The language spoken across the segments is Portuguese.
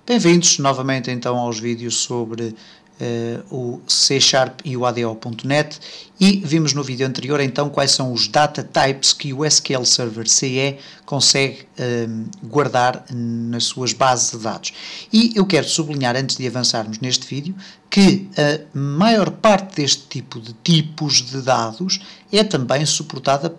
Bem-vindos novamente então aos vídeos sobre o C# e o ADO.NET, e vimos no vídeo anterior então quais são os data types que o SQL Server CE consegue guardar nas suas bases de dados. E eu quero sublinhar, antes de avançarmos neste vídeo, que a maior parte deste tipo de tipos de dados é também suportada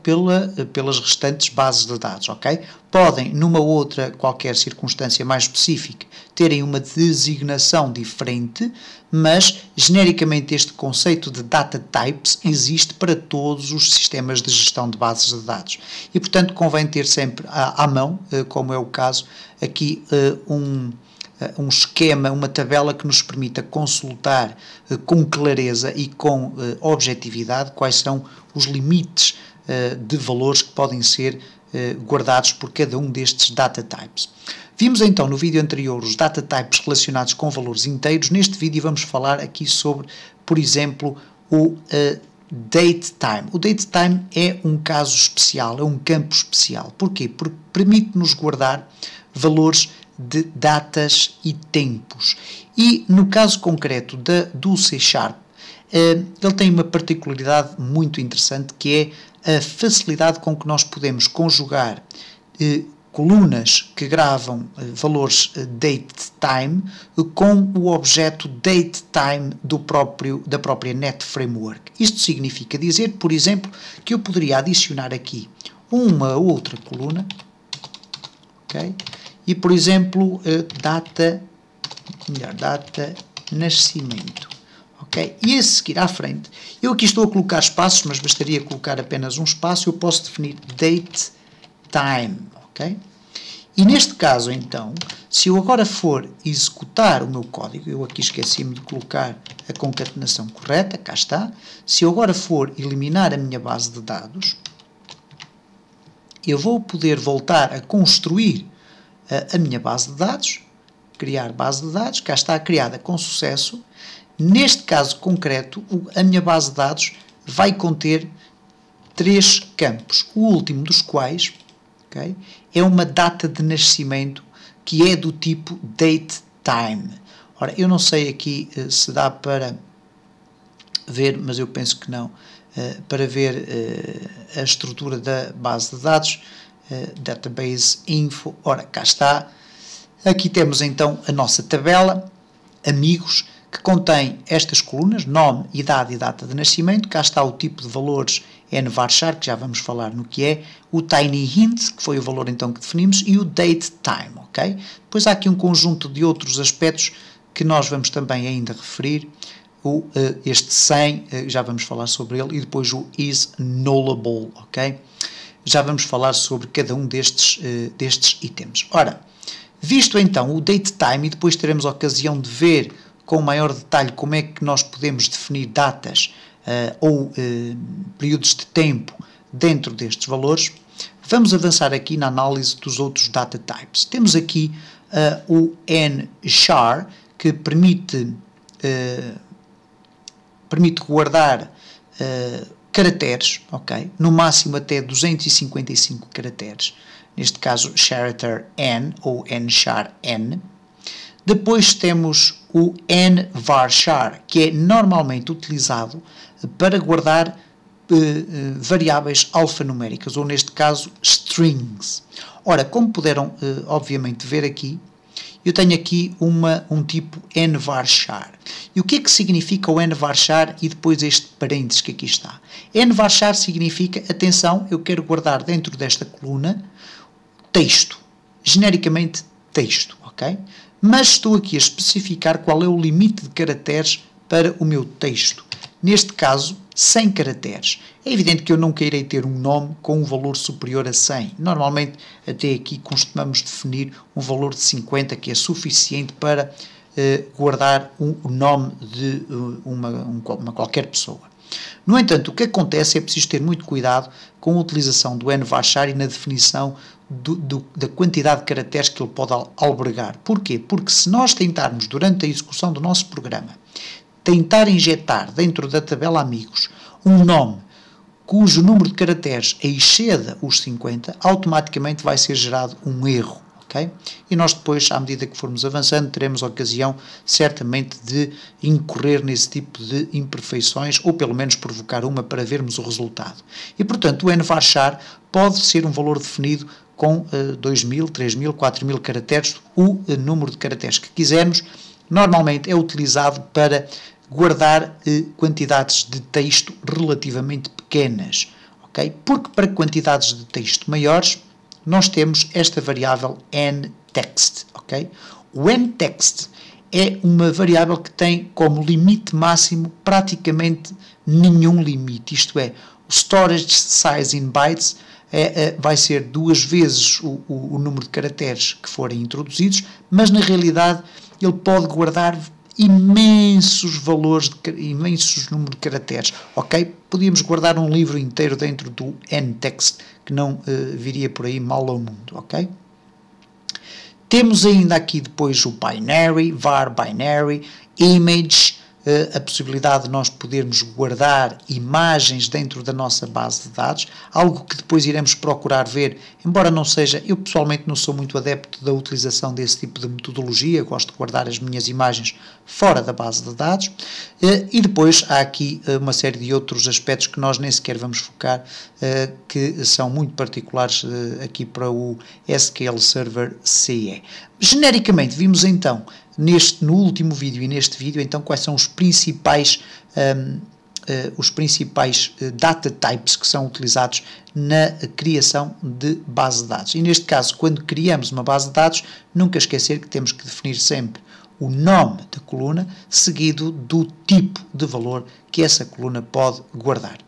pelas restantes bases de dados, ok? Podem, numa outra qualquer circunstância mais específica, terem uma designação diferente, mas genericamente este conceito de data types existe para todos os sistemas de gestão de bases de dados. E, portanto, convém ter sempre à mão, como é o caso aqui, um esquema, uma tabela que nos permita consultar com clareza e com objetividade quais são os limites de valores que podem ser guardados por cada um destes data types. Vimos então no vídeo anterior os data types relacionados com valores inteiros. Neste vídeo vamos falar aqui sobre, por exemplo, o datetime. O datetime é um caso especial, é um campo especial. Porquê? Porque permite-nos guardar valores de datas e tempos. E no caso concreto do C#, ele tem uma particularidade muito interessante, que é a facilidade com que nós podemos conjugar colunas que gravam valores datetime com o objeto datetime da própria Net Framework. Isto significa dizer, por exemplo, que eu poderia adicionar aqui uma outra coluna, ok? E, por exemplo, data nascimento, ok? E a seguir à frente, eu aqui estou a colocar espaços, mas bastaria colocar apenas um espaço. Eu posso definir date time, ok? E neste caso, então, se eu agora for executar o meu código, eu aqui esqueci-me de colocar a concatenação correta, cá está. Se eu agora for eliminar a minha base de dados, eu vou poder voltar a construir a minha base de dados, criar base de dados, cá está criada com sucesso. Neste caso concreto, a minha base de dados vai conter 3 campos, o último dos quais, okay, é uma data de nascimento que é do tipo datetime. Ora, eu não sei aqui se dá para ver, mas eu penso que não, para ver a estrutura da base de dados, database info. Ora, cá está. Aqui temos então a nossa tabela, amigos, que contém estas colunas, nome, idade e data de nascimento. Cá está o tipo de valores nvarchar, que já vamos falar no que é, o tinyInt, que foi o valor então que definimos, e o datetime, ok? Depois há aqui um conjunto de outros aspectos que nós vamos também ainda referir, este 100, já vamos falar sobre ele, e depois o isNullable, ok? Já vamos falar sobre cada um destes itens. Ora, visto então o datetime, e depois teremos a ocasião de ver com maior detalhe como é que nós podemos definir datas ou períodos de tempo dentro destes valores, vamos avançar aqui na análise dos outros data types. Temos aqui o nchar, que permite guardar caracteres, ok? No máximo até 255 caracteres, neste caso character n ou nchar n. Depois temos o nvarchar, que é normalmente utilizado para guardar variáveis alfanuméricas, ou neste caso strings. Ora, como puderam obviamente ver aqui, eu tenho aqui um tipo nvarchar. E o que é que significa o nvarchar e depois este parênteses que aqui está? Nvarchar significa, atenção, eu quero guardar dentro desta coluna texto, genericamente texto, ok? Mas estou aqui a especificar qual é o limite de caracteres para o meu texto. Neste caso, 100 caracteres. É evidente que eu não queirei ter um nome com um valor superior a 100. Normalmente, até aqui, costumamos definir um valor de 50, que é suficiente para guardar o nome de uma qualquer pessoa. No entanto, o que acontece é preciso ter muito cuidado com a utilização do nvarchar e na definição da quantidade de caracteres que ele pode albergar. Porquê? Porque se nós tentarmos, durante a execução do nosso programa, tentar injetar dentro da tabela amigos um nome cujo número de caracteres exceda os 50, automaticamente vai ser gerado um erro, ok? E nós depois, à medida que formos avançando, teremos a ocasião, certamente, de incorrer nesse tipo de imperfeições, ou pelo menos provocar uma para vermos o resultado. E, portanto, o nvarchar pode ser um valor definido com 2.000, 3.000, 4.000 caracteres, o número de caracteres que quisermos. Normalmente é utilizado para guardar quantidades de texto relativamente pequenas, ok? Porque para quantidades de texto maiores, nós temos esta variável nText, ok? O nText é uma variável que tem como limite máximo praticamente nenhum limite, isto é, o storage size in bytes vai ser 2 vezes o número de caracteres que forem introduzidos, mas na realidade ele pode guardar imensos valores, imensos número de caracteres, ok? Podíamos guardar um livro inteiro dentro do nText, que não viria por aí mal ao mundo, ok? Temos ainda aqui depois o binary, var binary, image, a possibilidade de nós podermos guardar imagens dentro da nossa base de dados, algo que depois iremos procurar ver, embora não seja, eu pessoalmente não sou muito adepto da utilização desse tipo de metodologia, gosto de guardar as minhas imagens fora da base de dados, e depois há aqui uma série de outros aspectos que nós nem sequer vamos focar, que são muito particulares aqui para o SQL Server CE. Genericamente, vimos então, no último vídeo e neste vídeo, então, quais são os principais data types que são utilizados na criação de base de dados. E neste caso, quando criamos uma base de dados, nunca esquecer que temos que definir sempre o nome da coluna, seguido do tipo de valor que essa coluna pode guardar.